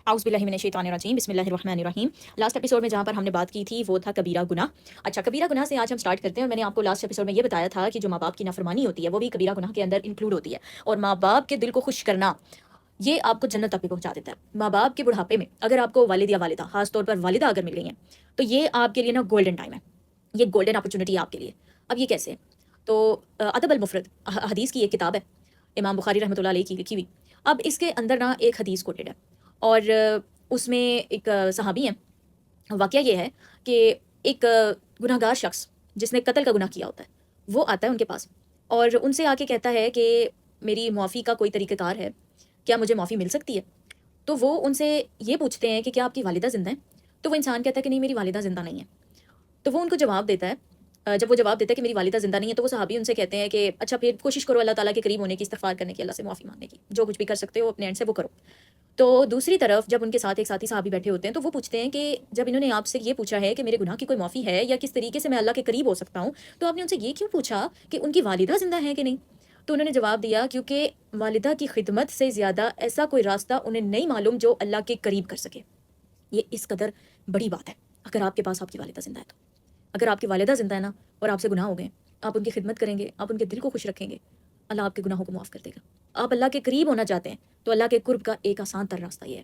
اعوذ باللہ من الشیطان الرجیم بسم اللہ الرحمن الرحیم۔ لاسٹ ایپیسوڈ میں جہاں پر ہم نے بات کی تھی وہ تھا کبیرہ گناہ۔ اچھا، کبیرہ گناہ سے آج ہم سٹارٹ کرتے ہیں، اور میں نے آپ کو لاسٹ ایپیسوڈ میں یہ بتایا تھا کہ جو ماں باپ کی نافرمانی ہوتی ہے وہ بھی کبیرہ گناہ کے اندر انکلوڈ ہوتی ہے، اور ماں باپ کے دل کو خوش کرنا یہ آپ کو جنت تک بھی پہنچا دیتا ہے۔ ماں باپ کے بڑھاپے میں اگر آپ کو والد یا والدہ، خاص طور پر والدہ اگر مل گئی ہیں، تو یہ آپ کے لیے نا گولڈن ٹائم ہے، یہ گولڈن اپرچونٹی ہے آپ کے لیے۔ اب یہ کیسے؟ تو ادب المفرد حدیث کی ایک کتاب ہے، امام بخاری رحمۃ اللہ علیہ کی لکھی ہوئی۔ اب اس کے اندر نا ایک حدیث کوٹیڈ ہے، اور اس میں ایک صحابی ہیں۔ واقعہ یہ ہے کہ ایک گناہ گار شخص جس نے قتل کا گناہ کیا ہوتا ہے وہ آتا ہے ان کے پاس، اور ان سے آ کے کہتا ہے کہ میری معافی کا کوئی طریقہ کار ہے، کیا مجھے معافی مل سکتی ہے؟ تو وہ ان سے یہ پوچھتے ہیں کہ کیا آپ کی والدہ زندہ ہیں؟ تو وہ انسان کہتا ہے کہ نہیں، میری والدہ زندہ نہیں ہے۔ تو وہ ان کو جواب دیتا ہے، جب وہ جواب دیتا ہے کہ میری والدہ زندہ نہیں ہے، تو وہ صحابی ان سے کہتے ہیں کہ اچھا پھر کوشش کرو اللہ تعالیٰ کے قریب ہونے کی، استغفار کرنے کی، اللہ سے معافی مانگنے کی، جو کچھ بھی کر سکتے ہو اپنے اینڈ سے وہ کرو۔ تو دوسری طرف جب ان کے ساتھ ایک ساتھی صحابی بیٹھے ہوتے ہیں تو وہ پوچھتے ہیں کہ جب انہوں نے آپ سے یہ پوچھا ہے کہ میرے گناہ کی کوئی معافی ہے یا کس طریقے سے میں اللہ کے قریب ہو سکتا ہوں، تو آپ نے ان سے یہ کیوں پوچھا کہ ان کی والدہ زندہ ہیں کہ نہیں؟ تو انہوں نے جواب دیا کیونکہ والدہ کی خدمت سے زیادہ ایسا کوئی راستہ انہیں نہیں معلوم جو اللہ کے قریب کر سکے۔ یہ اس قدر بڑی بات ہے اگر آپ کے پاس آپ کی والدہ زندہ ہے تو۔ اگر آپ کی والدہ زندہ ہے نا اور آپ سے گناہ ہو گئے، آپ ان کی خدمت کریں گے، آپ ان کے دل کو خوش رکھیں گے، اللہ آپ کے گناہوں کو معاف کر دے گا۔ آپ اللہ کے قریب ہونا چاہتے ہیں تو اللہ کے قرب کا ایک آسان تر راستہ یہ ہے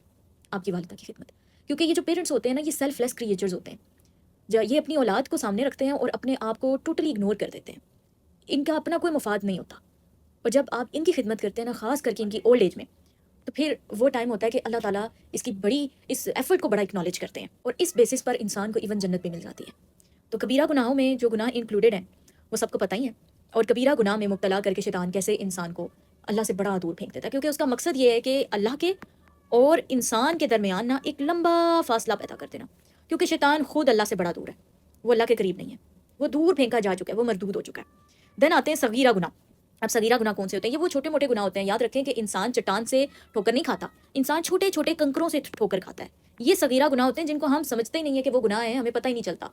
آپ کی والدہ کی خدمت، کیونکہ یہ جو پیرنٹس ہوتے ہیں نا یہ سیلف لیس کریچرز ہوتے ہیں، جو یہ اپنی اولاد کو سامنے رکھتے ہیں اور اپنے آپ کو ٹوٹلی اگنور کر دیتے ہیں، ان کا اپنا کوئی مفاد نہیں ہوتا۔ اور جب آپ ان کی خدمت کرتے ہیں نا، خاص کر کے ان کی اولڈ ایج میں، تو پھر وہ ٹائم ہوتا ہے کہ اللہ تعالیٰ اس ایفرٹ کو بڑا اکنالج کرتے ہیں، اور اس بیسس پر انسان کو ایون جنت بھی مل جاتی ہے۔ تو کبیرہ گناہوں میں جو گناہ انکلوڈیڈ ہیں وہ سب کو پتہ ہی ہے، اور کبیرہ گناہ میں مبتلا کر کے شیطان کیسے انسان کو اللہ سے بڑا دور پھینک دیتا ہے، کیونکہ اس کا مقصد یہ ہے کہ اللہ کے اور انسان کے درمیان نا ایک لمبا فاصلہ پیدا کر دینا، کیونکہ شیطان خود اللہ سے بڑا دور ہے، وہ اللہ کے قریب نہیں ہے، وہ دور پھینکا جا چکا ہے، وہ مردود ہو چکا ہے۔ دین آتے ہیں صغیرہ گناہ۔ اب صغیرہ گناہ کون سے ہوتے ہیں؟ یہ وہ چھوٹے موٹے گناہ ہوتے ہیں۔ یاد رکھیں کہ انسان چٹان سے ٹھوکر نہیں کھاتا، انسان چھوٹے چھوٹے کنکروں سے ٹھوکر کھاتا ہے۔ یہ صغیرہ گناہ ہوتے ہیں جن کو ہم سمجھتے ہی نہیں ہے کہ وہ گناہ ہیں، ہمیں پتہ ہی نہیں چلتا،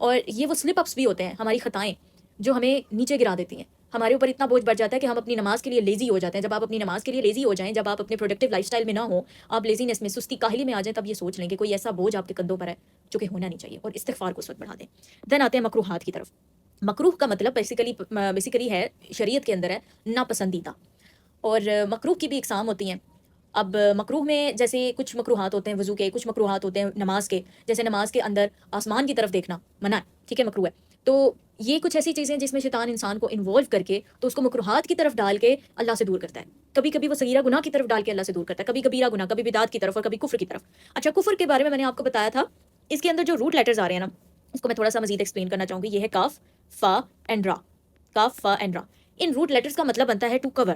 اور یہ وہ سلپ اپس بھی ہوتے ہیں، ہماری خطائیں جو ہمیں نیچے گرا دیتی ہیں۔ ہمارے اوپر اتنا بوجھ بڑھ جاتا ہے کہ ہم اپنی نماز کے لیے لیزی ہو جاتے ہیں۔ جب آپ اپنی نماز کے لیے لیزی ہو جائیں، جب آپ اپنے پروڈکٹیو لائف سٹائل میں نہ ہوں، آپ لیزینس میں، سستی کاہلی میں آ جائیں، تب یہ سوچ لیں کہ کوئی ایسا بوجھ آپ کے کندھوں پر ہے جو کہ ہونا نہیں چاہیے، اور استغفار کو اس وقت بڑھا دیں۔ دین آتے ہیں مکروہات کی طرف۔ مکروہ کا مطلب بیسیکلی ہے، شریعت کے اندر ہے ناپسندیدہ، اور مکروہ کی بھی اقسام ہوتی ہیں۔ اب مکروہ میں جیسے کچھ مکروہات ہوتے ہیں وضو کے، کچھ مکروہات ہوتے ہیں نماز کے، جیسے نماز کے اندر آسمان کی طرف دیکھنا منع ہے، ٹھیک ہے، مکروہ ہے۔ تو یہ کچھ ایسی چیزیں جس میں شیطان انسان کو انوالو کر کے تو اس کو مکروہات کی طرف ڈال کے اللہ سے دور کرتا ہے، کبھی کبھی وہ صغیرہ گناہ کی طرف ڈال کے اللہ سے دور کرتا ہے، کبھی کبیرہ گناہ، کبھی بدعات کی طرف، اور کبھی کفر کی طرف۔ اچھا، کفر کے بارے میں نے آپ کو بتایا تھا، اس کے اندر جو روٹ لیٹرز آ رہے ہیں نا، اس کو میں تھوڑا سا مزید ایکسپلین کرنا چاہوں گی۔ یہ ہے کاف، فا اینڈ را۔ کاف، فا اینڈ را، ان روٹ لیٹرز کا مطلب بنتا ہے ٹو کور،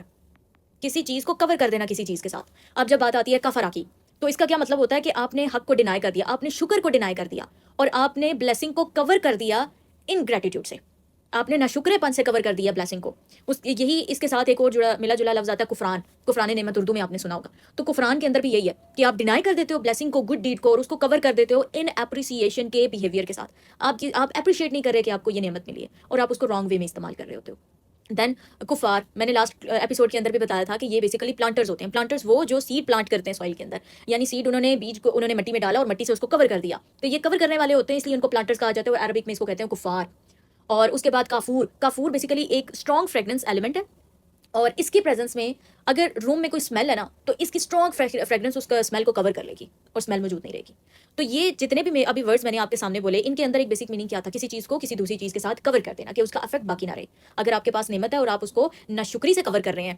کسی چیز کو کور کر دینا کسی چیز کے ساتھ۔ اب جب بات آتی ہے کفرا کی، تو اس کا کیا مطلب ہوتا ہے کہ آپ نے حق کو ڈینائی کر دیا، آپ نے شکر کو ڈینائی کر دیا، اور آپ نے بلیسنگ کو کور کر دیا ان گریٹیٹیوڈ سے، آپ نے ناشکرے پن سے کور کر دیا بلیسنگ کو۔ یہی اس کے ساتھ ایک اور جڑا ملا جلا لفظ آتا ہے کفران، کفران نعمت، اردو میں آپ نے سنا ہوگا۔ تو کفران کے اندر بھی یہی ہے کہ آپ ڈینائی کر دیتے ہو بلیسنگ کو، گڈ ڈیڈ کو، اور اس کو کور کر دیتے ہو ان اپریسیشن کے بیہیویئر کے ساتھ۔ آپ اپریشیٹ نہیں کر رہے کہ آپ کو یہ نعمت ملی ہے، اور آپ اس کو رانگ وے میں استعمال کر رہے ہوتے ہو۔ دین کفار، میں نے لاسٹ ایپیسوڈ کے اندر بھی بتایا تھا کہ یہ بیسیکلی پلانٹرز ہوتے ہیں۔ پلانٹرز وہ جو سیڈ پلانٹ کرتے ہیں سوائل کے اندر، یعنی سیڈ بیج کو انہوں نے مٹی میں ڈالا اور مٹی سے اس کو کور کر دیا، تو یہ کور کرنے والے ہوتے ہیں، اس لیے ان کو پلانٹرز کہا جاتا ہے، اور عربک میں اس کو کہتے ہیں کفار۔ اور اس کے بعد کافور، کافور بیسیکلی ایک اسٹرانگ فریگننس ایلیمنٹ ہے، اور اس کی پریزنس میں اگر روم میں کوئی اسمیل ہے نا، تو اس کی اسٹرانگ فریگننس اس کا اسمیل کو کور کر لے گی اور اسمیل موجود نہیں رہے گی۔ تو یہ جتنے بھی ابھی ورڈز میں نے آپ کے سامنے بولے، ان کے اندر ایک بیسک میننگ کیا تھا؟ کسی چیز کو کسی دوسری چیز کے ساتھ کور کر دینا، کہ اس کا افیکٹ باقی نہ رہے۔ اگر آپ کے پاس نعمت ہے اور آپ اس کو ناشکری سے کور کر رہے ہیں،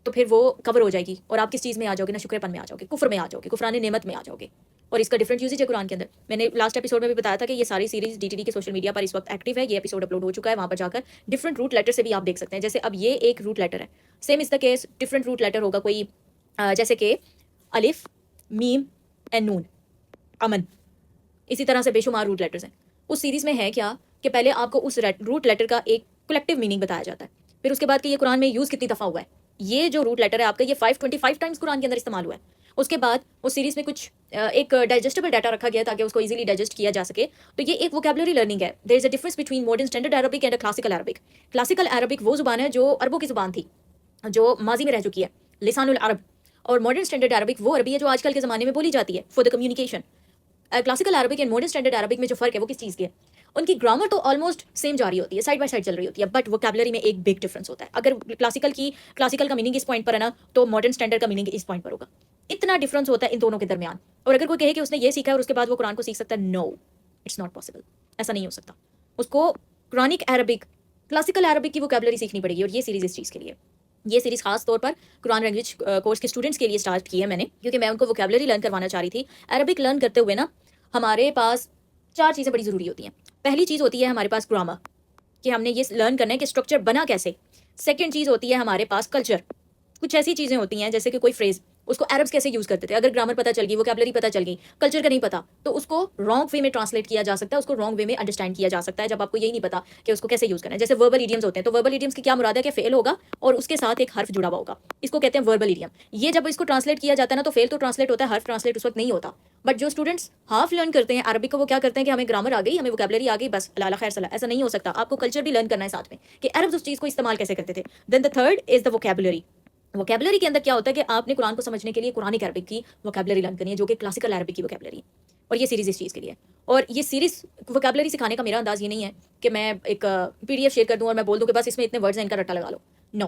تو پھر وہ کور ہو جائے گی، اور آپ کس چیز میں آ جاؤ گے؟ ناشکرے پن میں آ جاؤ گے، کفر میں آ جاؤ گے، کفران نعمت میں آ جاؤ گے۔ اور اس کا ڈفرنٹ یوزیج ہے قرآن کے اندر۔ میں نے لاسٹ ایپیسوڈ میں بھی بتایا تھا کہ یہ ساری سیریز ڈی ٹی ڈی کے سوشل میڈیا پر اس وقت ایکٹیو ہے، یہ ایپیسوڈ اپلوڈ ہو چکا ہے، وہاں پر جا کر ڈفرنٹ روٹ لیٹر سے بھی آپ دیکھ سکتے ہیں۔ جیسے اب یہ ایک روٹ لیٹر ہے، same is the case different root letter ہوگا کوئی، جیسے کہ الف، میم اینڈ نون، امن، اسی طرح سے بے شمار روٹ لیٹرز ہیں۔ اس سیریز میں ہے کیا کہ پہلے آپ کو اس روٹ لیٹر کا ایک کلیکٹیو میننگ بتایا جاتا ہے، پھر اس کے بعد کہ یہ قرآن میں یوز کتنی دفعہ ہوا ہے۔ یہ جو روٹ لیٹر ہے آپ کا، یہ 525 ٹائمز قرآن کے اندر استعمال ہوا ہے۔ اس کے بعد اس سیریز میں کچھ ایک ڈائجسٹیبل ڈاٹا رکھا گیا تاکہ اس کو ایزیلی ڈائجسٹ کیا جا سکے۔ تو یہ ایک ووکیبلری لرننگ ہے۔ There is a difference between modern standard Arabic and classical Arabic. Classical Arabic وہ زبان ہے جو عربوں کی زبان تھی، جو ماضی میں رہ چکی ہے، لسان العرب، اور ماڈرن اسٹینڈرڈ عربک وہ عربی ہے جو آج کل کے زمانے میں بولی جاتی ہے for the communication. Classical Arabic and modern standard Arabic میں جو فرق ہے وہ کس چیز کی ہے؟ ان کی گرامر تو آلموسٹ سیم جاری ہوتی ہے, سائڈ بائی سائڈ چل رہی ہوتی ہے, بٹ ووکیبلری میں ایک بگ ڈفرنس ہوتا ہے. اگر کلاسیکل کا میننگ اس پوائنٹ پر ہے نا, تو ماڈرن اسٹینڈرڈ کا میننگ اس پوائنٹ پر ہوگا. اتنا ڈفرنس ہوتا ہے ان دونوں کے درمیان. اور اگر کوئی کہے کہ اس نے یہ سیکھا ہے اور اس کے بعد وہ قرآن کو سیکھ سکتا ہے, نو, اٹس ناٹ پاسبل. ایسا نہیں ہو سکتا. اس کو قرآنک عربک, کلاسیکل عربک کی ووکیبلری سیکھنی پڑے گی. اور یہ سیریز اس چیز کے لیے, یہ سیریز خاص طور پر قرآن لینگویج کورس کے اسٹوڈنٹس کے لیے اسٹارٹ کی ہے میں نے, کیونکہ میں ان کو ووکیبلری لرن کروانا چاہ رہی تھی. عربک لرن کرتے ہوئے نا ہمارے پاس 4 چیزیں بڑی ضروری ہوتی ہیں. پہلی چیز ہوتی ہے ہمارے پاس گرامر, کہ ہم نے یہ لرن کرنا ہے کہ اسٹرکچر بنا کیسے. سیکنڈ چیز ہوتی ہے ہمارے پاس کلچر. کچھ ایسی چیزیں ہوتی ہیں جیسے کہ کوئی فریز, اس کو عربس کیسے یوز کرتے تھے. اگر گرامر پتہ چل گئی, ووکیبلری پتہ چل گئی, کلچر کا نہیں پتا, تو اس کو رانگ وے میں ٹرانسلیٹ کیا جا سکتا ہے, اس کو رانگ وے میں انڈرسٹینڈ کیا جا سکتا ہے جب آپ کو یہی نہیں پتا کہ اس کو کیسے یوز کرنا ہے. جیسے وربل ایڈیمز ہوتے ہیں, تو وربل ایڈیمز کی کیا مراد ہے کہ فعل ہوگا اور اس کے ساتھ ایک حرف جڑا ہوا ہوگا, اس کو کہتے ہیں وربل ایڈیم. یہ جب اس کو ٹرانسلیٹ کیا جاتا ہے نا, تو فعل تو ٹرانسلیٹ ہوتا ہے, حرف ٹرانسلیٹ اس وقت نہیں ہوتا. بٹ جو اسٹوڈنٹس ہاف لرن کرتے ہیں عربک کو, وہ کیا کرتے ہیں کہ ہمیں گرامر آ گئی, ہمیں ووکیبلری آ گئی, بس اللہ خیر صلاح. ایسا نہیں ہو سکتا. آپ کو کلچر بھی لرن کرنا ہے ساتھ میں, کہ عربز اس چیز کو استعمال کیسے کرتے تھے. Then the third is the vocabulary. Vocabulary کے اندر کیا ہوتا ہے کہ آپ نے قرآن کو سمجھنے کے لیے قرآنک عربک کی ووکیبلری لرن کرنی ہے, جو کہ کلاسیکل عربک کی ووکیبلری ہے. اور یہ سیریز اس چیز کے لیے. اور یہ سیریز ووکیبلری سکھانے کا میرا انداز یہ نہیں ہے کہ میں ایک PDF شیئر کر دوں اور میں بول دوں کہ بس اس میں اتنے ورڈز ہیں, ان کا رٹا لگا لو. نو.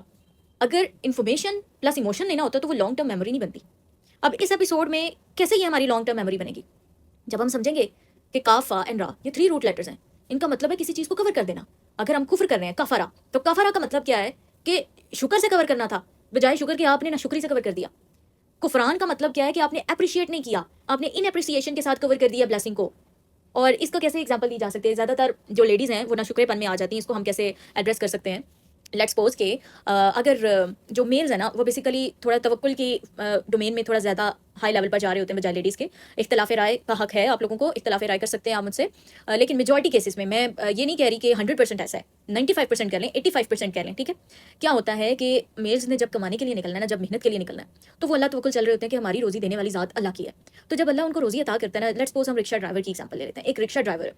اگر انفارمیشن پلس ایموشن لینا ہوتا ہے تو وہ لانگ ٹرم میموری نہیں بنتی. اب اس ایپیسوڈ میں کیسے یہ ہماری لانگ ٹرم میموری بنے گی؟ جب ہم سمجھیں گے کہ کاف, فا اینڈ را, یہ 3 روٹ لیٹرز ہیں. ان کا مطلب ہے کسی چیز کو کور کر دینا. اگر ہم کفر کر رہے ہیں کفرا, تو کفرا کا مطلب کیا ہے کہ شکر سے کور کرنا تھا, بجائے شکر کے آپ نے ناشکری سے کور کر دیا. کفران کا مطلب کیا ہے کہ آپ نے اپریشیٹ نہیں کیا, آپ نے ان اپریسیشن کے ساتھ کور کر دیا بلیسنگ کو. اور اس کو کیسے ایگزامپل دی جا سکتے ہیں؟ زیادہ تر جو لیڈیز ہیں وہ ناشکرے پن میں آ جاتی ہیں. اس کو ہم کیسے ایڈریس کر سکتے ہیں؟ لیٹس سپوز کہ اگر جو میلز ہیں نا, وہ بیسیکلی تھوڑا توکل کی ڈومین میں تھوڑا زیادہ ہائی لیول پر جا رہے ہوتے ہیں بجائے لیڈیز کے. اختلاف رائے کا حق ہے آپ لوگوں کو, اختلاف رائے کر سکتے ہیں آپ مجھ سے, لیکن میجورٹی کیسز میں یہ نہیں کہہ رہی کہ 100% ایسا ہے, 95% کر لیں, 85% کر لیں, ٹھیک ہے. کیا ہوتا ہے کہ میلز نے جب کمانے کے لیے نکلنا ہے نا, جب محنت کے لیے نکلنا ہے, تو وہ اللہ توکل چل رہے ہوتے ہیں کہ ہماری روزی دینے والی ذات اللہ کی ہے. تو جب اللہ ان کو روزی عطا کرتا ہے نا, لیٹس سپوز ہم رکشا ڈرائیور کی ایگزامپل لے لیتے ہیں. ایک رکشا ڈرائیور ہے,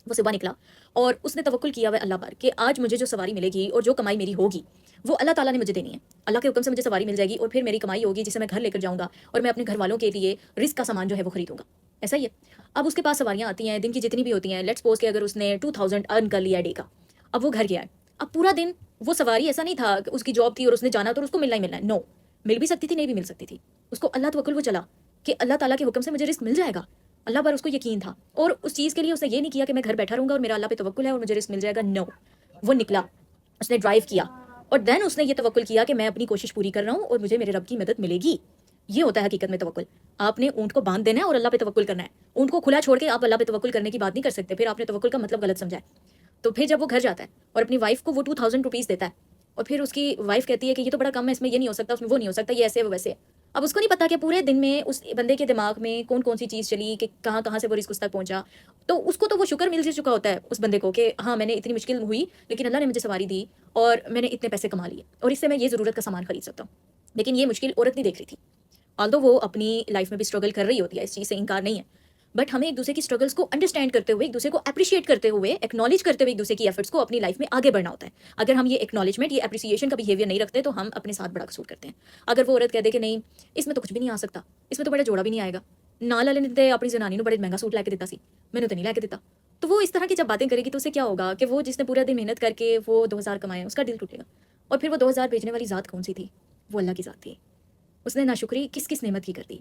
وہ صبح نکلا اور اس نے توکل کیا ہوا ہے اللہ پر کہ آج مجھے جو سواری ملے گی اور جو کمائی میری ہوگی وہ اللہ تعالیٰ نے مجھے دینی ہے. اللہ کے حکم سے مجھے سواری مل جائے گی اور پھر میری کمائی ہوگی جسے میں گھر لے کر جاؤں گا اور میں اپنے گھر والوں کے لیے رزق کا سامان جو ہے وہ خریدوں گا. ایسا ہی ہے. اب اس کے پاس سواریاں آتی ہیں دن کی جتنی بھی ہوتی ہیں. لیٹس سپوز کہ اگر اس نے 2000 ارن کر لیا ڈے کا, اب وہ گھر گیا ہے. اب پورا دن وہ سواری ایسا نہیں تھا کہ اس کی جاب تھی اور اس نے جانا تو اس کو ملنا ہی ملنا ہے. نو, مل بھی سکتی تھی, نہیں بھی مل سکتی تھی. اس کو اللہ توکل وہ چلا کہ اللہ تعالیٰ کے حکم سے مجھے رزق مل جائے گا. اللہ پر اس کو یقین تھا, اور اس چیز کے لیے اس نے یہ نہیں کیا کہ میں گھر بیٹھا رہوں گا اور میرا اللہ پہ توکل ہے اور مجھے رزق مل جائے گا. نو, وہ نکلا, اس نے ڈرائیو کیا, اور دین اس نے یہ توکل کیا کہ میں اپنی کوشش پوری کر رہا ہوں اور مجھے میرے رب کی مدد ملے گی. یہ ہوتا ہے حقیقت میں توکل. آپ نے اونٹ کو باندھ دینا ہے اور اللہ پہ توکل کرنا ہے. اونٹ کو کھلا چھوڑ کے آپ اللہ پہ توکل کرنے کی بات نہیں کر سکتے, پھر آپ نے توکل کا مطلب غلط سمجھا ہے. تو پھر جب وہ گھر جاتا ہے اور اپنی وائف کو وہ 2000 روپیز دیتا ہے, اور پھر اس کی وائف کہتی ہے کہ یہ تو بڑا کم ہے, اس میں یہ نہیں ہو سکتا, اس میں وہ نہیں ہو سکتا, یہ ایسے وہ ویسے. اب اس کو نہیں پتا کہ پورے دن میں اس بندے کے دماغ میں کون کون سی چیز چلی, کہ کہاں کہاں سے وہ رزق اس تک پہنچا. تو اس کو تو وہ شکر مل چکا ہوتا ہے اس بندے کو کہ ہاں میں نے اتنی مشکل ہوئی لیکن اللہ نے مجھے سواری دی اور میں نے اتنے پیسے کما لیے اور اس سے میں یہ ضرورت کا سامان خرید سکتا ہوں. لیکن یہ مشکل عورت نہیں دیکھ رہی تھی. آلدو وہ اپنی لائف میں بھی اسٹرگل کر رہی ہوتی ہے, اس چیز سے انکار نہیں ہے, بٹ ہمیں ایک دوسرے کی اسٹرگلس کو انڈرسٹینڈ کرتے ہوئے, ایک دوسرے کو اپریشیٹ کرتے ہوئے, ایکنالج کرتے ہوئے ایک دوسرے کی ایفرٹس کو اپنی لائف میں آگے بڑھنا ہوتا ہے. اگر ہم یہ ایکنالجمنٹ, یہ اپریسیشن کا بیہیویئر نہیں رکھتے تو ہم اپنے ساتھ بڑا قصور کرتے ہیں. اگر وہ عورت کہہ دے کہ نہیں اس میں تو کچھ بھی نہیں آ سکتا, اس میں تو بڑا جوڑا بھی نہیں آئے گا, نال والے نے اپنی زنانی نے بڑے مہنگا سوٹ لا کے دیتا سی, میں نے تو نہیں لا کے دیتا, تو وہ اس طرح کی جب باتیں کرے گی تو اسے کیا ہوگا کہ وہ جس نے پورا دن محنت کر کے وہ 2000 کمائے, اس کا دل ٹوٹے گا. اور پھر وہ 2000 بھیجنے والی ذات کون سی تھی؟ وہ اللہ کی ذات تھی. اس نے ناشکری کس کس نعمت کی کر دی,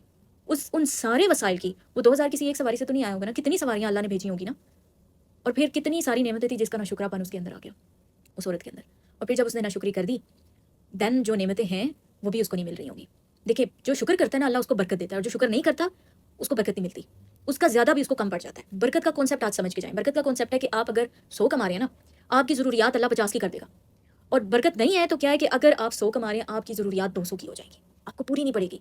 ان سارے وسائل کی. وہ 2000 کسی ایک سواری سے تو نہیں آیا ہوگا نا, کتنی سواریاں اللہ نے بھیجی ہوگی نا, اور پھر کتنی ساری نعمتیں تھی جس کا ناشکرا پن اس کے اندر آ گیا, اس عورت کے اندر. اور پھر جب اس نے ناشکری کر دی, دین جو نعمتیں ہیں وہ بھی اس کو نہیں مل رہی ہوں گی. دیکھیں, جو شکر کرتا ہے نا اللہ اس کو برکت دیتا ہے, اور جو شکر نہیں کرتا اس کو برکت نہیں ملتی, اس کا زیادہ بھی اس کو کم پڑ جاتا ہے. برکت کا کانسیپٹ آج سمجھ کے جائیں. برکت کا کانسیپٹ ہے کہ آپ اگر 100 کما رہے ہیں نا, آپ کی ضروریات اللہ 50 کی کر دے گا. اور برکت نہیں ہے تو کیا ہے کہ اگر آپ 100 کما رہے ہیں, آپ کی ضروریات 200 کی ہو جائے گی, آپ کو پوری نہیں پڑے گی.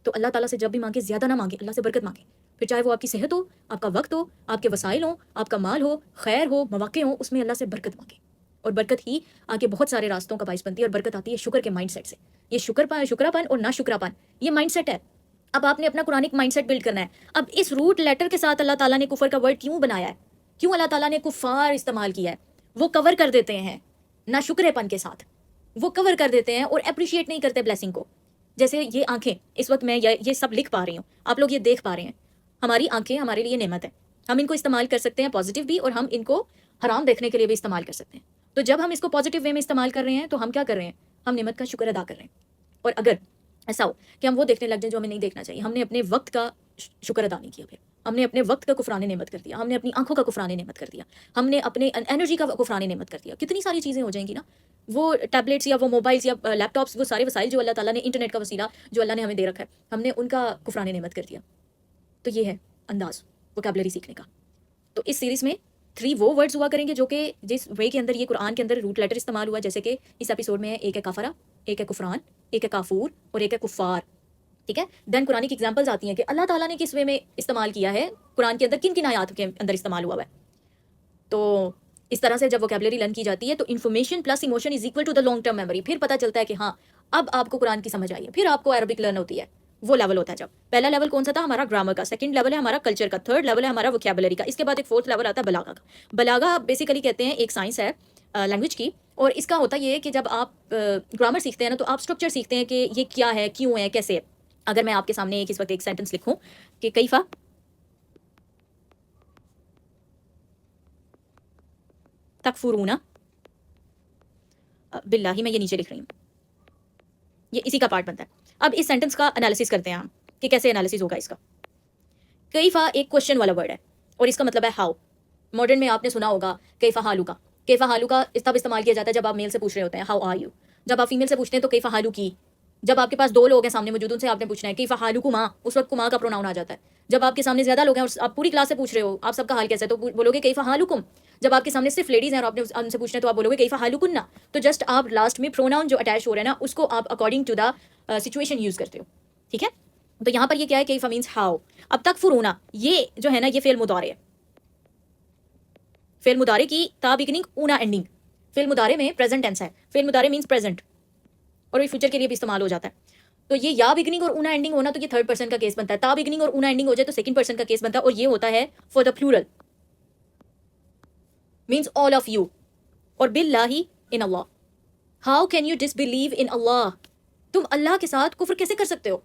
تو اللہ تعالیٰ سے جب بھی مانگے زیادہ نہ مانگے, اللہ سے برکت مانگے. پھر چاہے وہ آپ کی صحت ہو, آپ کا وقت ہو, آپ کے وسائل ہوں, آپ کا مال ہو, خیر ہو, مواقع ہوں, اس میں اللہ سے برکت مانگے. اور برکت ہی آگے بہت سارے راستوں کا باعث بنتی ہے, اور برکت آتی ہے شکر کے مائنڈ سیٹ سے. یہ شکراپن اور نا شکراپن, یہ مائنڈ سیٹ ہے. اب آپ نے اپنا قرآنک مائنڈ سیٹ بلڈ کرنا ہے. اب اس روٹ لیٹر کے ساتھ اللہ تعالیٰ نے کفر کا ورڈ کیوں بنایا ہے, کیوں اللہ تعالیٰ نے کفار استعمال کیا ہے؟ وہ کور کر دیتے ہیں نا شکرے پن کے ساتھ, وہ کور کر دیتے ہیں اور اپریشیٹ نہیں کرتے بلیسنگ کو. جیسے یہ آنکھیں اس وقت میں یہ سب لکھ پا رہی ہوں، آپ لوگ یہ دیکھ پا رہے ہیں، ہماری آنکھیں ہمارے لیے نعمت ہے، ہم ان کو استعمال کر سکتے ہیں پازیٹیو بھی، اور ہم ان کو حرام دیکھنے کے لیے بھی استعمال کر سکتے ہیں. تو جب ہم اس کو پازیٹیو وے میں استعمال کر رہے ہیں تو ہم کیا کر رہے ہیں؟ ہم نعمت کا شکر ادا کر رہے ہیں. اور اگر ایسا ہو کہ ہم وہ دیکھنے لگ جائیں جو ہمیں نہیں دیکھنا چاہیے، ہم نے اپنے وقت کا شکر ادا نہیں کیا، پھر ہم نے اپنے وقت کا کفران نعمت کر دیا، ہم نے اپنی آنکھوں کا کفران نعمت کر دیا، ہم نے اپنے انرجی کا کفران نعمت کر دیا، کتنی ساری چیزیں ہو جائیں گی نا. وہ ٹیبلیٹس یا وہ موبائلس یا لیپ ٹاپس، وہ سارے وسائل جو اللہ تعالیٰ نے، انٹرنیٹ کا وسیلہ جو اللہ نے ہمیں دے رکھا ہے، ہم نے ان کا کفران نعمت کر دیا. تو یہ ہے انداز ووکیبلری سیکھنے کا. تو اس سیریز میں 3 وہ ورڈز ہوا کریں گے جو کہ جس وے کے اندر یہ قرآن کے اندر روٹ لیٹر استعمال ہوا، جیسے کہ اس ایپیسوڈ میں ہے، ایک ہے کافرہ، ایک ہے کفران، ایک ہے کافور اور ایک ہے کفار. ٹھیک ہے. دین قرآن کی ایگزامپلز آتی ہیں کہ اللہ تعالیٰ نے کس وے میں استعمال کیا ہے، قرآن کے اندر کن کن آیات کے اندر استعمال ہوا ہے. تو اس طرح سے جب ووکیبلری لرن کی جاتی ہے تو information plus emotion is equal to the long term memory. پھر پتہ چلتا ہے کہ ہاں اب آپ کو قرآن کی سمجھ آئی ہے، پھر آپ کو عربک لرن ہوتی ہے. وہ لیول ہوتا ہے جب پہلا لیول کون سا تھا ہمارا گرامر کا، سیکنڈ لیول ہے ہمارا کلچر کا، تھرڈ لیول ہے ہمارا ووکیبلری کا، اس کے بعد ایک فورتھ لیول آتا ہے بلاغہ کا. بلاغہ بیسیکلی کہتے ہیں ایک سائنس ہے لینگویج کی، اور اس کا ہوتا یہ ہے کہ جب آپ گرامر سیکھتے ہیں نا تو آپ اسٹرکچر سیکھتے ہیں کہ یہ کیا ہے، کیوں ہے، کیسے ہے. اگر میں آپ کے سامنے اس وقت ایک سینٹنس لکھوں کہ کیفا تکفرون باللہ، میں یہ نیچے لکھ رہی ہوں، یہ اسی کا پارٹ بنتا ہے. اب اس سینٹنس کا انالیسس کرتے ہیں ہم کہ کیسے انالیسس ہوگا اس کا. کیفا ایک کوشچن والا ورڈ ہے اور اس کا مطلب ہے ہاؤ. ماڈرن میں آپ نے سنا ہوگا کیفا حالو کا. کیفا حالو کا تب استعمال کیا جاتا ہے جب آپ میل سے پوچھ رہے ہوتے ہیں ہاؤ آر یو. جب آپ فیمیل سے پوچھتے ہیں تو کیفا حالو کی. جب آپ کے پاس 2 لوگ ہیں سامنے موجود، ان سے آپ نے پوچھنا ہے کیفا حالو کما، اس وقت کما کا پروناؤن آ جاتا ہے. جب آپ کے سامنے زیادہ لوگ ہیں اور آپ پوری کلاس سے پوچھ رہے ہو آپ سب کا حال کیسا ہے تو بولو گے کیفا حالکم. جب آپ کے سامنے صرف لیڈیز ہیں اور آپ نے ان سے پوچھنا ہے تو آپ بولو گے کیفا حالکن. تو جسٹ آپ لاسٹ میں پروناؤن جو اٹیچ ہو رہا ہے نا اس کو آپ according to the situation use کرتے ہو. ٹھیک ہے. تو یہاں پر یہ کیا ہے کیفا مینس ہاؤ. اب تکفرونا یہ جو ہے نا یہ فعل مضارع ہے. فعل مضارع کی تا بگننگ اونا اینڈنگ. فعل مضارع میں پریزنٹ ٹینس ہے. فعل مضارع مینس پریزنٹ اور یہ فیوچر کے لیے بھی استعمال ہو جاتا ہے. تو یہ یا بگننگ اور اونا اینڈنگ ہونا تو یہ 3rd پرسن کا کیس بنتا ہے. تا بگننگ اور اونا اینڈنگ ہو جائے تو 2nd پرسن کا کیس بنتا ہے، اور یہ ہوتا ہے for the plural means all of you. اور باللہ in Allah. How can you disbelieve in Allah. تم اللہ کے ساتھ کفر کیسے کر سکتے ہو،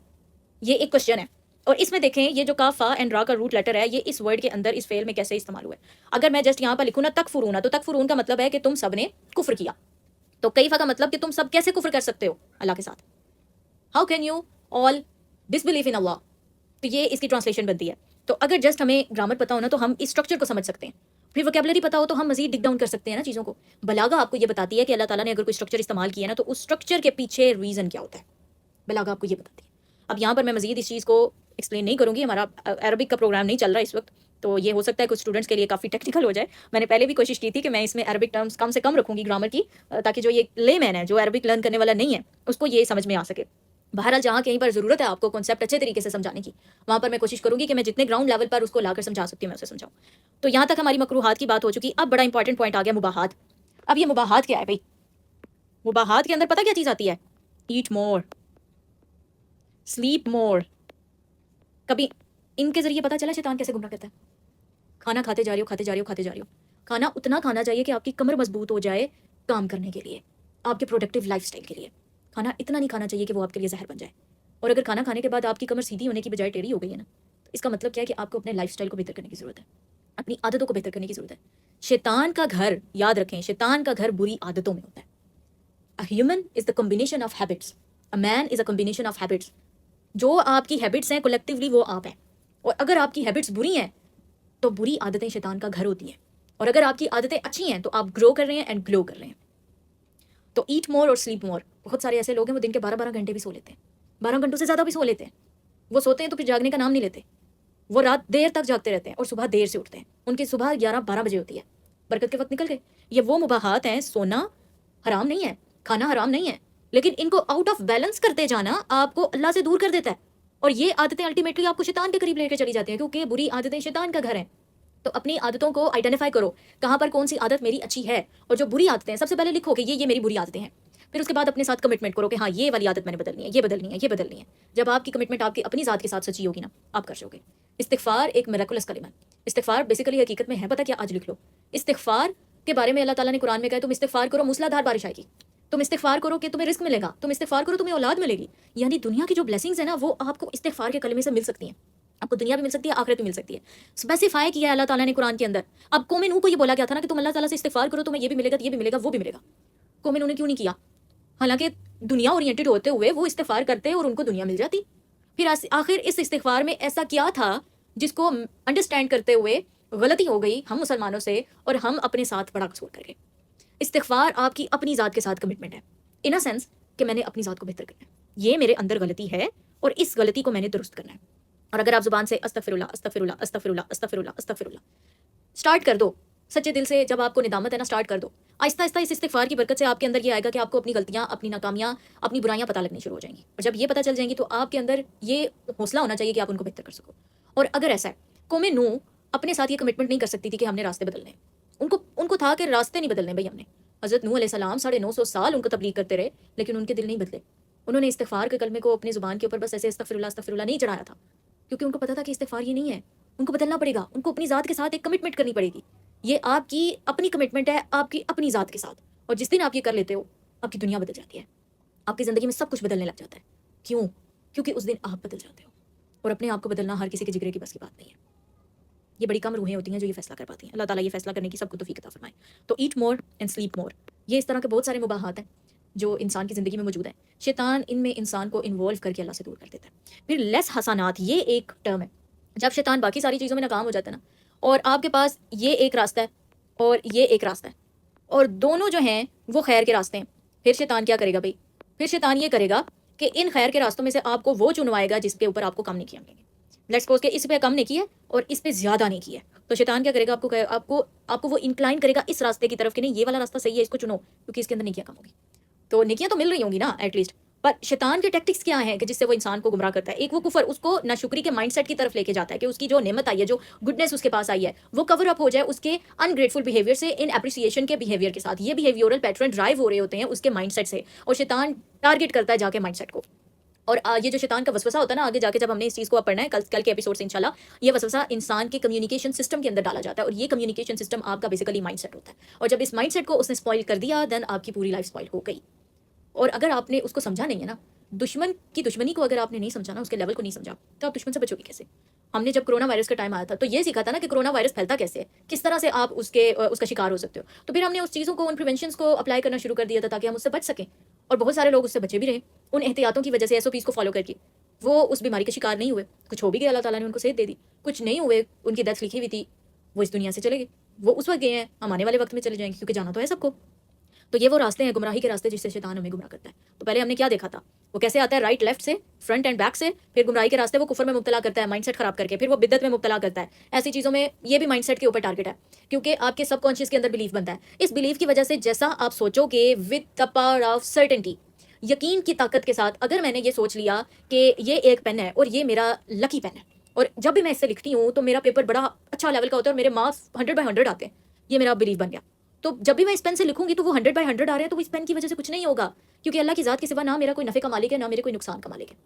یہ ایک کوشچن ہے. اور اس میں دیکھیں یہ جو کاف فا اینڈ را کا روٹ لیٹر ہے یہ اس ورڈ کے اندر اس فعل میں کیسے استعمال ہوا ہے. اگر میں جسٹ یہاں پر لکھوں نا تکفرون، تو تکفرون کا مطلب ہے کہ تم سب نے کفر کیا. تو کیفا کا مطلب کہ تم سب کیسے کفر کر سکتے ہو اللہ کے ساتھ. How can you all disbelieve in Allah. تو یہ اس کی ٹرانسلیشن بنتی ہے. تو اگر جسٹ ہمیں گرامر پتا ہو نا تو ہم اس اسٹرکچر کو سمجھ سکتے ہیں. پھر ووکیبلری پتا ہو تو ہم مزید ڈگ ڈاؤن کر سکتے ہیں نا چیزوں کو. بلاغہ آپ کو یہ بتاتی ہے کہ اللہ تعالیٰ نے اگر کوئی اسٹرکچر استعمال کیا نا تو اس اسٹرکچر کے پیچھے ریزن کیا ہوتا ہے. بلاغہ آپ کو یہ بتاتی ہے. اب یہاں پر میں مزید اس چیز کو ایکسپلین نہیں کروں گی، ہمارا عربک کا پروگرام نہیں چل رہا اس وقت، تو یہ ہو سکتا ہے کچھ اسٹوڈنٹس کے لیے کافی ٹیکنیکل ہو جائے. میں نے پہلے بھی کوشش کی تھی کہ میں اس میں عربک ٹرمز کم سے کم رکھوں گی گرامر کی، تاکہ جو یہ لے مین ہے جو عربک لرن کرنے والا نہیں ہے اس کو یہ سمجھ میں آ سکے. بہرحال جہاں کہیں پر ضرورت ہے آپ کو کانسیپٹ اچھے طریقے سے سمجھانے کی، وہاں پر میں کوشش کروں گی کہ میں جتنے گراؤنڈ لیول پر اس کو لا کر سمجھا سکتی ہوں میں اسے سمجھاؤں. تو یہاں تک ہماری مکروہات کی بات ہو چکی. اب بڑا انپورٹنٹ پوائنٹ آ گیا مباحات. اب یہ مباحات کیا ہے بھائی؟ مباحات کے اندر پتہ کیا چیز آتی ہے؟ At more, sleep more. کبھی ان کے ذریعے پتہ چلا شیطان کیسے گمراہ کرتا ہے. کھانا کھاتے جا رہے ہو کھاتے جا رہے ہو کھاتے جا رہے ہو. کھانا اتنا کھانا چاہیے کہ آپ کی کمر مضبوط ہو جائے کام کرنے کے لیے، آپ کے پروڈکٹیو لائف سٹائل کے لیے. کھانا اتنا نہیں کھانا چاہیے کہ وہ آپ کے لیے زہر بن جائے. اور اگر کھانا کھانے کے بعد آپ کی کمر سیدھی ہونے کی بجائے ٹیڑھی ہو گئی ہے نا تو اس کا مطلب کیا ہے کہ آپ کو اپنے لائف سٹائل کو بہتر کرنے کی ضرورت ہے، اپنی عادتوں کو بہتر کرنے کی ضرورت ہے. شیطان کا گھر یاد رکھیں، شیطان کا گھر بری عادتوں میں ہوتا ہے. A human is the combination of habits. A man is a combination of habits. جو آپ کی ہیبٹس ہیں کولیکٹیولی وہ آپ ہیں. اور اگر آپ کی ہیبٹس بری ہیں تو بری عادتیں شیطان کا گھر ہوتی ہیں. اور اگر آپ کی عادتیں اچھی ہیں تو آپ گرو کر رہے ہیں اینڈ گلو کر رہے ہیں. تو ایٹ مور اور سلیپ مور. بہت سارے ایسے لوگ ہیں وہ دن کے 12 گھنٹے بھی سو لیتے ہیں، 12 گھنٹوں سے زیادہ بھی سو لیتے ہیں. وہ سوتے ہیں تو پھر جاگنے کا نام نہیں لیتے، وہ رات دیر تک جاگتے رہتے ہیں اور صبح دیر سے اٹھتے ہیں. ان کی صبح 11-12 بجے ہوتی ہے، برکت کے وقت نکل گئے. یہ وہ مباحات ہیں. سونا حرام نہیں ہے، کھانا حرام نہیں ہے، لیکن ان کو آؤٹ آف بیلنس کرتے جانا آپ کو اللہ سے دور کر دیتا ہے. اور یہ عادتیں الٹیمیٹلی آپ کو شیطان کے قریب لے کے چلی جاتی ہیں، کیونکہ بری عادتیں شیطان کا گھر ہیں. تو اپنی عادتوں کو آئیڈینٹیفائی کرو، کہاں پر کون سی عادت میری اچھی ہے، اور جو بری عادتیں ہیں سب سے پہلے لکھو کہ یہ میری بری عادتیں ہیں. پھر اس کے بعد اپنے ساتھ کمٹمنٹ کرو کہ ہاں یہ والی عادت میں نے بدلنی ہے، یہ بدلنی ہے، یہ بدلنی ہے. جب آپ کی کمٹمنٹ آپ کی اپنی ذات کے ساتھ سچی ہوگی نا آپ کر سکو گے. استغفار ایک میریکولس کلمہ ہے. استغفار بیسیکلی حقیقت میں ہے پتہ کیا؟ آج لکھ لو. استغفار کے بارے میں اللہ تعالیٰ نے قرآن میں کہا تم استغفار کرو موسلا دھار بارش آئے گی. تم استغفار کرو کہ تمہیں رزق ملے گا, تم استغفار کرو تمہیں اولاد ملے گی. یعنی دنیا کی جو بلیسنگز ہیں نا وہ آپ کو استغفار کے کلمے سے مل سکتی ہیں. آپ کو دنیا بھی مل سکتی ہے, آخرت بھی مل سکتی ہے. اسپیسیفائی کیا ہے اللہ تعالیٰ نے قرآن کے اندر. اب قوم نوح کو یہ بولا گیا تھا نا کہ تم اللہ تعالیٰ سے استغفار کرو, تمہیں یہ بھی ملے گا, یہ بھی ملے گا, وہ بھی ملے گا. قوم نوح نے کیوں نہیں کیا؟ حالانکہ دنیا اورینٹڈ ہوتے ہوئے وہ استغفار کرتے اور ان کو دنیا مل جاتی. پھر آخر اس استغفار میں ایسا کیا تھا جس کو انڈرسٹینڈ کرتے ہوئے غلطی ہو گئی ہم مسلمانوں سے, اور ہم اپنے ساتھ بڑا قصور کر گئے. استغفار آپ کی اپنی ذات کے ساتھ کمٹمنٹ ہے, ان اے سینس کہ میں نے اپنی ذات کو بہتر کرنا ہے, یہ میرے اندر غلطی ہے اور اس غلطی کو میں نے درست کرنا ہے. اور اگر آپ زبان سے استغفر اللہ استغفر اللہ استغفر اللہ استغفر اللہ استغفر اللہ اسٹارٹ کر دو سچے دل سے, جب آپ کو ندامت ہے نا اسٹارٹ کر دو. آہستہ آہستہ اس استغفار کی برکت سے آپ کے اندر یہ آئے گا کہ آپ کو اپنی غلطیاں, اپنی ناکامیاں, اپنی برائیاں پتہ لگنی شروع ہو جائیں گی. اور جب یہ پتہ چل جائیں گی تو آپ کے اندر یہ حوصلہ ہونا چاہیے کہ آپ ان کو بہتر کر سکو. اور اگر ایسا ہے, قوم نوح اپنے ساتھ یہ کمٹمنٹ نہیں کر سکتی تھی کہ ہم نے راستے بدلنے ہیں. ان کو تھا کہ راستے نہیں بدلنے بھائی ہم نے. حضرت نوح علیہ السلام 950 سال ان کو تبلیغ کرتے رہے, لیکن ان کے دل نہیں بدلے. انہوں نے استغفار کے کلمے کو اپنی زبان کے اوپر بس ایسے استغفر اللہ نہیں چڑھایا تھا, کیونکہ ان کو پتا تھا کہ استغفار یہ نہیں ہے, ان کو بدلنا پڑے گا. ان کو اپنی ذات کے ساتھ ایک کمٹمنٹ کرنی پڑے گی. یہ آپ کی اپنی کمٹمنٹ ہے, آپ کی اپنی ذات کے ساتھ. اور جس دن آپ یہ کر لیتے ہو آپ کی دنیا بدل جاتی ہے, آپ کی زندگی میں سب کچھ بدلنے لگ جاتا ہے. کیوں؟ کیونکہ اس دن آپ بدل جاتے ہو. اور اپنے آپ کو بدلنا ہر کسی کے جگرے کی بس کی بات نہیں ہے. یہ بڑی کم روحیں ہوتی ہیں جو یہ فیصلہ کر پاتی ہیں. اللہ تعالیٰ یہ فیصلہ کرنے کی سب کو توفیق عطا فرمائے. تو at more and sleep more, یہ اس طرح کے بہت سارے مباحات ہیں جو انسان کی زندگی میں موجود ہیں. شیطان ان میں انسان کو انوالو کر کے اللہ سے دور کر دیتا ہے. پھر لیس حسنات, یہ ایک ٹرم ہے. جب شیطان باقی ساری چیزوں میں ناکام ہو جاتا ہے نا, اور آپ کے پاس یہ ایک راستہ ہے اور یہ ایک راستہ ہے, اور دونوں جو ہیں وہ خیر کے راستے ہیں, پھر شیطان کیا کرے گا بھائی؟ پھر شیطان یہ کرے گا کہ ان خیر کے راستوں میں سے آپ کو وہ چنوائے گا جس کے اوپر آپ کو کم نہیں کیا ملیں گے. لیٹس سپوز کہ اس پہ کم نہیں کیا اور اس پہ زیادہ نہیں کیا, تو شیطان کیا کرے گا؟ آپ کو وہ انکلائن کرے گا اس راستے کی طرف کہ نہیں, یہ والا راستہ صحیح ہے, اس کو چنو, کیونکہ اس کے اندر نیکیاں کم ہوگی. تو نیکیاں تو مل رہی ہوں گی نا ایٹ لیسٹ. پر شیطان کے ٹیکٹکس کیا ہیں کہ جس سے وہ انسان کو گمراہ کرتا ہے؟ ایک وہ کفر, اس کو ناشکری کے مائنڈ سیٹ کی طرف لے کے جاتا ہے کہ اس کی جو نعمت آئی ہے, جو گڈنس اس کے پاس آئی ہے, وہ کور اپ ہو جائے اس کے ان گریٹفل بیہیویئر سے, ان اپریسیشن کے بیہیویئر کے ساتھ. یہ بیہیویورل پیٹرن ڈرائیو ہو رہے ہوتے ہیں اس کے مائنڈ سیٹ سے, اور شیطان ٹارگیٹ کرتا ہے جا کے مائنڈ سیٹ کو. اور یہ جو شیطان کا وسوسہ ہوتا ہے نا, آگے جا کے جب ہم نے اس چیز کو پڑھنا ہے کل کے ایپیسوڈ سے انشاءاللہ, یہ وسوسہ انسان کے کمیونیکیشن سسٹم کے اندر ڈالا جاتا ہے, اور یہ کمیونیکیشن سسٹم آپ کا بیسیکلی مائنڈ سیٹ ہوتا ہے. اور جب اس مائنڈ سیٹ کو اس نے اسپوائل کر دیا, دین آپ کی پوری لائف اسپوائل ہو گئی. اور اگر آپ نے اس کو سمجھا نہیں ہے نا, دشمن کی دشمنی کو اگر آپ نے نہیں سمجھا نا, اس کے لیول کو نہیں سمجھا, تو آپ دشمن سے بچو گے کیسے؟ ہم نے جب کرونا وائرس کا ٹائم آیا تھا تو یہ سیکھا تھا نا کہ کرونا وائرس پھیلتا کیسے ہے, کس طرح سے آپ اس کا شکار ہو سکتے ہو. تو پھر ہم نے اس چیزوں کو, ان پریونشنس کو اپلائی کرنا شروع کر دیا تھا تاکہ ہم اس سے بچ سکیں. اور بہت سارے لوگ اس سے بچے بھی رہے ان احتیاطوں کی وجہ سے, ایس او پیز کو فالو کر کے. وہ اس بیماری کا شکار نہیں ہوئے, کچھ ہو بھی گیا, اللہ تعالیٰ نے ان کو صحت دے دی. کچھ نہیں ہوئے, ان کی ڈیتھ لکھی ہوئی تھی, وہ اس دنیا سے چلے گئے. وہ اس وقت گئے ہیں, ہم آنے والے وقت میں چلے جائیں گے, کیونکہ جانا تو ہے سب کو. تو یہ وہ راستے ہیں, گمراہی کے راستے, جس سے شیطان ہمیں گمراہ کرتا ہے. تو پہلے ہم نے کیا دیکھا تھا, وہ کیسے آتا ہے رائٹ لیفٹ سے, فرنٹ اینڈ بیک سے. پھر گمراہی کے راستے وہ کفر میں مبتلا کرتا ہے, مائنڈ سیٹ خراب کر کے. پھر وہ بدعت میں مبتلا کرتا ہے, ایسی چیزوں میں. یہ بھی مائنڈ سیٹ کے اوپر ٹارگیٹ ہے, کیونکہ آپ کے سب کانشیس کے اندر بلیف بنتا ہے. اس بلیف کی وجہ سے جیسا آپ سوچو گے, with the power of certainty, یقین کی طاقت کے ساتھ, اگر میں نے یہ سوچ لیا کہ یہ ایک پین ہے اور یہ میرا لکی پین ہے, اور جب بھی میں اس سے لکھتی ہوں تو میرا پیپر بڑا اچھا لیول کا ہوتا ہے اور میرے مارکس 100/100 آتے ہیں, یہ میرا بلیف بن گیا. تو جب بھی میں اس پین سے لکھوں گی تو وہ 100/100 آ رہے ہیں, تو اس پین کی وجہ سے کچھ نہیں ہوگا, کیونکہ اللہ کی ذات کے سوا نہ میرا کوئی نفع کا مالک ہے, نہ میرے کوئی نقصان کا مالک ہے.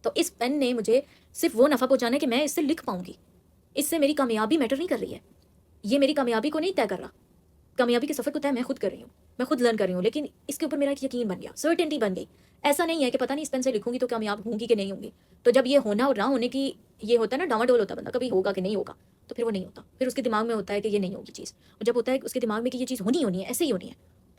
تو اس پین نے مجھے صرف وہ نفع پہنچانا ہے کہ میں اس سے لکھ پاؤں گی. اس سے میری کامیابی میٹر نہیں کر رہی ہے, یہ میری کامیابی کو نہیں طے کر رہا. کامیابی کے سفر کو طے میں خود کر رہی ہوں, میں خود لرن کر رہی ہوں, لیکن اس کے اوپر میرا ایک یقین بن گیا, سرٹنٹی بن گئی. ایسا نہیں ہے کہ پتہ نہیں اس پین سے لکھوں گی تو کامیاب ہوں گی کہ نہیں ہوں گی. تو جب یہ ہونا اور نہ ہونے کی یہ ہوتا ہے نا, ڈاواڈول ہوتا ہے بندہ, کبھی ہوگا کہ نہیں ہوگا, تو پھر وہ نہیں ہوتا. پھر اس کے دماغ میں ہوتا ہے کہ یہ نہیں ہوگی چیز, اور جب ہوتا ہے اس کے دماغ میں کہ یہ چیز ہونی ہے, ایسے ہی ہونی ہے,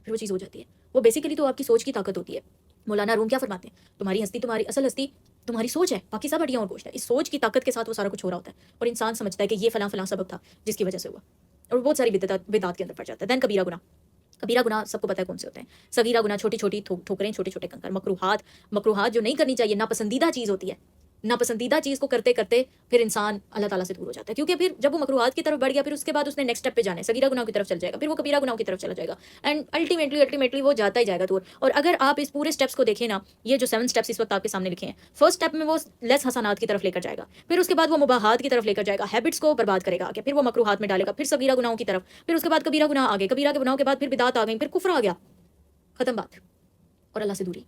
پھر وہ چیز ہو جاتی ہے. وہ بیسیکلی تو آپ کی سوچ کی طاقت ہوتی ہے. مولانا روم کیا فرماتے ہیں, تمہاری ہستی, تمہاری اصل ہستی تمہاری سوچ ہے, باقی سب ہڈیاں اور گوشت ہے. اس سوچ کی طاقت کے ساتھ وہ سارا کچھ ہو رہا ہوتا ہے, اور انسان سمجھتا ہے کہ یہ فلاں فلاں سبب تھا جس کی وجہ سے ہوا, اور بہت ساری بدعات کے اندر پڑ جاتا ہے. دین کبیرہ گناہ. کبیرہ گناہ سب کو پتہ ہے کون سے ہوتے ہیں. صغیرہ گناہ چھوٹی چھوٹی ٹھوکریں, چھوٹے چھوٹے کنکر. مکروہات جو نہیں کرنی چاہیے, ناپسندیدہ چیز ہوتی ہے. ناپسندیدہ چیز کو کرتے کرتے پھر انسان اللہ تعالیٰ سے دور ہو جاتا ہے, کیونکہ پھر جب وہ مکروہات کی طرف بڑھ گیا, پھر اس کے بعد اس نے نیکسٹ اسٹیپ پہ جانا ہے, صغیرہ گناہ کی طرف چل جائے گا, پھر وہ کبیرہ گناہ کی طرف چلا جائے گا, اینڈ الٹیمیٹلی وہ جاتا ہی جائے گا دور. اور اگر آپ اس پورے اسٹیپس کو دیکھیں نا, یہ جو 7 اسٹیپس اس وقت آپ کے سامنے لکھے ہیں, فرسٹ اسٹیپ میں وہ لیس حسنات کی طرف لے کر جائے گا, پھر اس کے بعد وہ مباحات کی طرف لے کر جائے گا, ہیبٹس کو برباد کرے گا آگے, پھر وہ مکروہات میں ڈالے گا, پھر صغیرہ گناہوں کی طرف, پھر اس کے بعد کبیرہ گناہ آگے, کبیرہ کے گناہوں کے بعد پھر بدعات آ گئیں, پھر کفر آ گیا, ختم بات, اور اللہ سے دوری,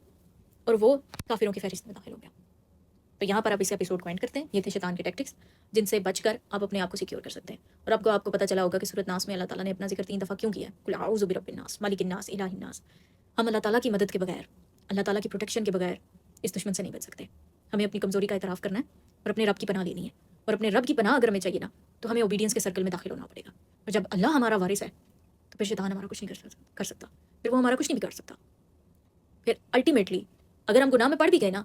اور وہ کافروں کی فہرست میں داخل ہو گیا. تو یہاں پر آپ اس ایپیسوڈ کو اینڈ کرتے ہیں. یہ تھے شیطان کے ٹیکٹکس جن سے بچ کر آپ اپنے آپ کو سیکیور کر سکتے ہیں. اور آپ کو پتہ چلا ہوگا کہ سورۃ ناس میں اللہ تعالیٰ نے اپنا ذکر 3 دفعہ کیوں کیا ہے. قل اعوذ برب الناس, مالک الناس, الہ الناس. ہم اللہ تعالیٰ کی مدد کے بغیر، اللہ تعالیٰ کی پروٹیکشن کے بغیر اس دشمن سے نہیں بچ سکتے. ہمیں اپنی کمزوری کا اعتراف کرنا ہے اور اپنے رب کی پناہ لینی ہے. اور اپنے رب کی پناہ اگر ہمیں چاہیے نا تو ہمیں اوبیڈینس کے سرکل میں داخل ہونا پڑے گا. اور جب اللہ ہمارا وارث ہے تو پھر شیطان ہمارا کچھ نہیں کر سکتا. پھر وہ ہمارا کچھ نہیں بگاڑ سکتا. پھر الٹیمیٹلی اگر ہم گناہ میں پڑ بھی گئے نا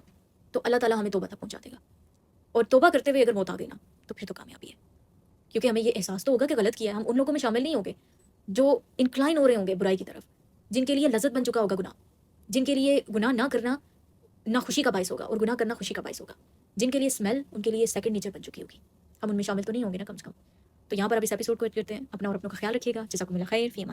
تو اللہ تعالیٰ ہمیں توبہ تک پہنچا دے گا. اور توبہ کرتے ہوئے اگر موت آ گئی نا تو پھر تو کامیابی ہے. کیونکہ ہمیں یہ احساس تو ہوگا کہ غلط کیا ہے. ہم ان لوگوں میں شامل نہیں ہوں گے جو انکلائن ہو رہے ہوں گے برائی کی طرف، جن کے لیے لذت بن چکا ہوگا گناہ، جن کے لیے گناہ نہ کرنا نہ خوشی کا باعث ہوگا اور گناہ کرنا خوشی کا باعث ہوگا، جن کے لیے اسمیل ان کے لیے سیکنڈ نیچر بن چکی ہوگی. ہم ان میں شامل تو نہیں ہوں گے نا کم سے کم. تو یہاں پر اب اس ایپیسوڈ کو ایڈ کرتے ہیں. اپنا اور اپنوں کا خیال رکھیے گا. جزاکم اللہ خیر. فی امان.